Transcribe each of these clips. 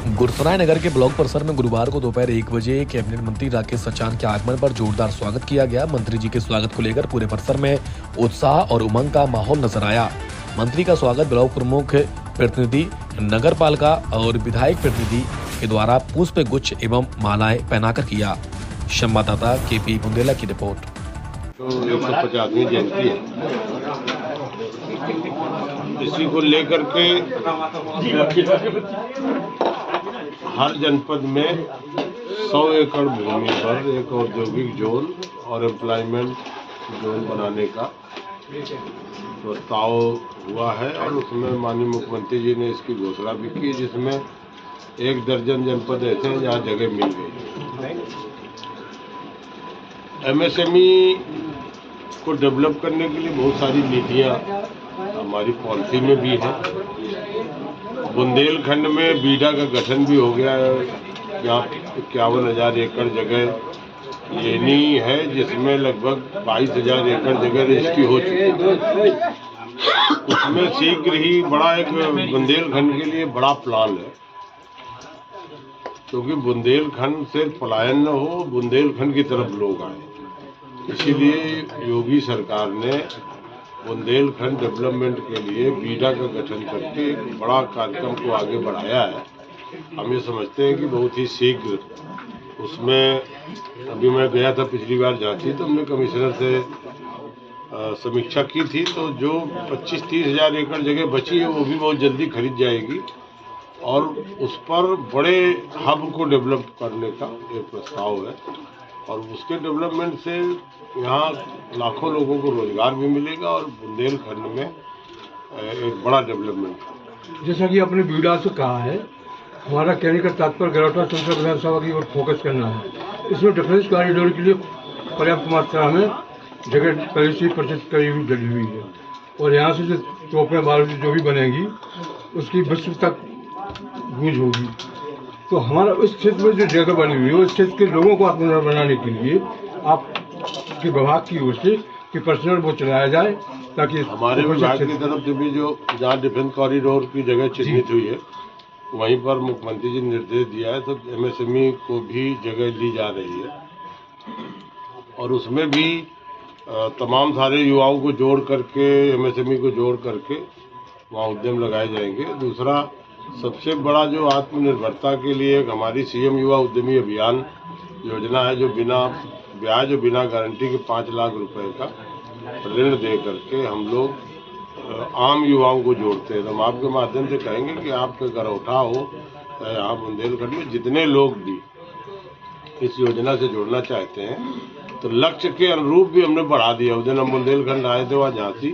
गुरसराय नगर के ब्लॉक परिसर में गुरुवार को दोपहर 1 बजे कैबिनेट मंत्री राकेश सचान के आगमन पर जोरदार स्वागत किया गया। मंत्री जी के स्वागत को लेकर पूरे परिसर में उत्साह और उमंग का माहौल नजर आया। मंत्री का स्वागत ब्लॉक प्रमुख प्रतिनिधि, नगर पालिका और विधायक प्रतिनिधि के द्वारा पुष्प गुच्छ एवं मालाएं पहनाकर किया। संवाददाता केपी बुंदेला की रिपोर्ट। तो 150वीं जयंती है, इसी को लेकर के हर जनपद में 100 एकड़ भूमि पर एक औद्योगिक जोन और एम्प्लॉयमेंट जोन बनाने का प्रस्ताव हुआ है और उसमें माननीय मुख्यमंत्री जी ने इसकी घोषणा भी की, जिसमें 1 दर्जन जनपद ऐसे हैं जहाँ जगह मिल गई। एमएसएमई को डेवलप करने के लिए बहुत सारी नीतियाँ हमारी पॉलिसी में भी है। बुंदेलखंड में बीडा का गठन भी हो गया है, यहाँ 51,000 एकड़ जगह लेनी है, जिसमें लगभग 22,000 एकड़ जगह रजिस्ट्री हो चुकी है। उसमें शीघ्र ही बड़ा एक बुंदेलखंड के लिए बड़ा प्लान है, क्योंकि बुंदेलखंड से पलायन न हो, बुंदेलखंड की तरफ लोग आए। इसीलिए योगी सरकार ने बुंदेलखंड डेवलपमेंट के लिए बीडा का गठन करके एक बड़ा कार्यक्रम को आगे बढ़ाया है। हम ये समझते हैं कि बहुत ही शीघ्र उसमें, अभी मैं गया था पिछली बार झांसी, तो हमने कमिश्नर से समीक्षा की थी, तो जो 25-30 हज़ार एकड़ जगह बची है वो भी बहुत जल्दी खरीद जाएगी और उस पर बड़े हब को डेवलप करने का एक प्रस्ताव है और उसके डेवलपमेंट से यहाँ लाखों लोगों को रोजगार भी मिलेगा और बुंदेलखंड में एक बड़ा डेवलपमेंट। जैसा कि आपने बीडा से कहा है, हमारा कहने का तात्पर्य गरौटा संसद विधानसभा की ओर फोकस करना है। इसमें डिफेंस कॉरिडोर के लिए पर्याप्त मात्रा में जगह पहले से प्रचित करी हुई डली हुई है और यहाँ से जो तोपें बारूद जो भी बनेगी उसकी विश्व तक गूंज होगी। तो हमारा उस क्षेत्र में जो जगह बनी हुई है उस क्षेत्र के लोगों को आत्मनिर्भर बनाने के लिए आपके विभाग की ओर से कि पर्सनल वो चलाया जाए, ताकि हमारे विभाग की तरफ से भी जो जहाँ डिफेंस कॉरिडोर की जगह चिन्हित हुई है वहीं पर मुख्यमंत्री जी ने निर्देश दिया है, तो एमएसएमई को भी जगह ली जा रही है और उसमें भी तमाम सारे युवाओं को जोड़ करके, एमएसएमई को जोड़ करके वहाँ उद्यम लगाए जाएंगे। दूसरा सबसे बड़ा जो आत्मनिर्भरता के लिए एक हमारी सीएम युवा उद्यमी अभियान योजना है, जो बिना ब्याज और बिना गारंटी के 5 लाख रुपए का ऋण दे करके हम लोग आम युवाओं को जोड़ते हैं। तो हम आपके माध्यम से कहेंगे कि आपके गरौठा हो या यहाँ बुंदेलखंड में जितने लोग भी इस योजना से जुड़ना चाहते हैं, तो लक्ष्य के अनुरूप भी हमने बढ़ा दिया। उस दिन हम बुंदेलखंड आए थे वहाँ झांसी,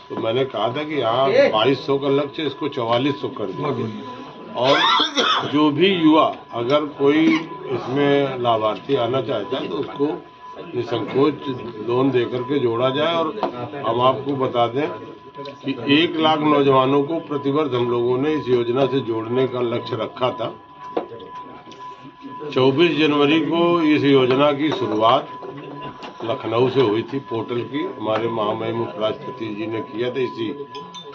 तो मैंने कहा था कि यहाँ 2200 का लक्ष्य, इसको 4400 कर दिया। और जो भी युवा अगर कोई इसमें लाभार्थी आना चाहता है तो उसको निसंकोच लोन देकर के जोड़ा जाए। और हम आपको बता दें कि 1 लाख नौजवानों को प्रतिवर्ष हम लोगों ने इस योजना से जोड़ने का लक्ष्य रखा था। 24 जनवरी को इस योजना की शुरुआत लखनऊ से हुई थी, पोर्टल की हमारे महामहिम उपराष्ट्रपति जी ने किया था इसी,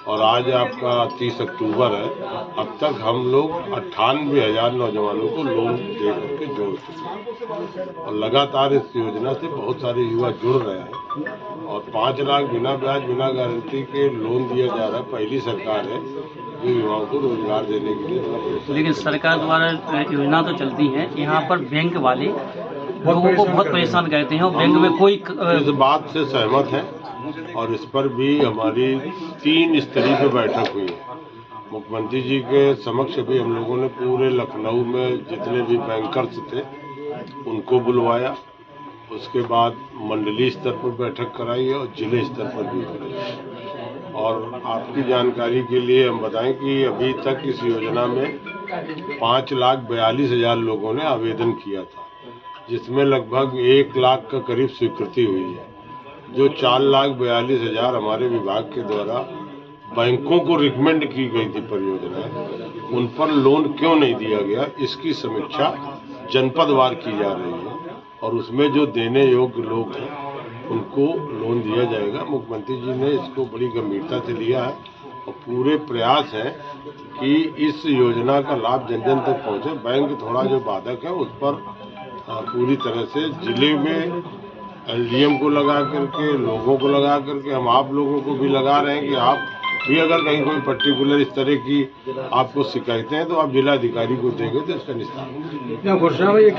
और आज आपका 30 अक्टूबर है। अब तक हम लोग 98,000 नौजवानों को लोन दे करके जोड़ चुके हैं और लगातार इस योजना से बहुत सारे युवा जुड़ रहे हैं और 5 लाख बिना ब्याज बिना गारंटी के लोन दिया जा रहा है। पहली सरकार है जो युवाओं को रोजगार देने के लिए। लेकिन सरकार द्वारा योजना तो चलती है, यहाँ पर बैंक वाले लोगों को बहुत परेशान करते हैं और बैंक में कोई इस बात से सहमत है और इस पर भी हमारी 3 स्तरीय पे बैठक हुई है। मुख्यमंत्री जी के समक्ष भी हम लोगों ने पूरे लखनऊ में जितने भी बैंकर्स थे उनको बुलवाया, उसके बाद मंडलीय स्तर पर बैठक कराई और जिले स्तर पर भी कराई। और आपकी जानकारी के लिए हम बताएं कि अभी तक इस योजना में 5,42,000 लोगों ने आवेदन किया था, जिसमें लगभग 1 लाख का करीब स्वीकृति हुई है। जो 4,42,000 हमारे विभाग के द्वारा बैंकों को रिकमेंड की गई थी परियोजना, उन पर लोन क्यों नहीं दिया गया, इसकी समीक्षा जनपदवार की जा रही है और उसमें जो देने योग्य लोग हैं उनको लोन दिया जाएगा। मुख्यमंत्री जी ने इसको बड़ी गंभीरता से लिया है और पूरे प्रयास हैं कि इस योजना का लाभ जन जन तक पहुंचे। बैंक थोड़ा जो बाधक है उस पर पूरी तरह से जिले में एलडीएम को लगा करके, लोगों को लगा करके, हम आप लोगों को भी लगा रहे हैं कि आप भी अगर कहीं कोई पर्टिकुलर इस तरह की आपको शिकायतें हैं तो आप जिलाधिकारी को देंगे तो इसका निस्तार होगा।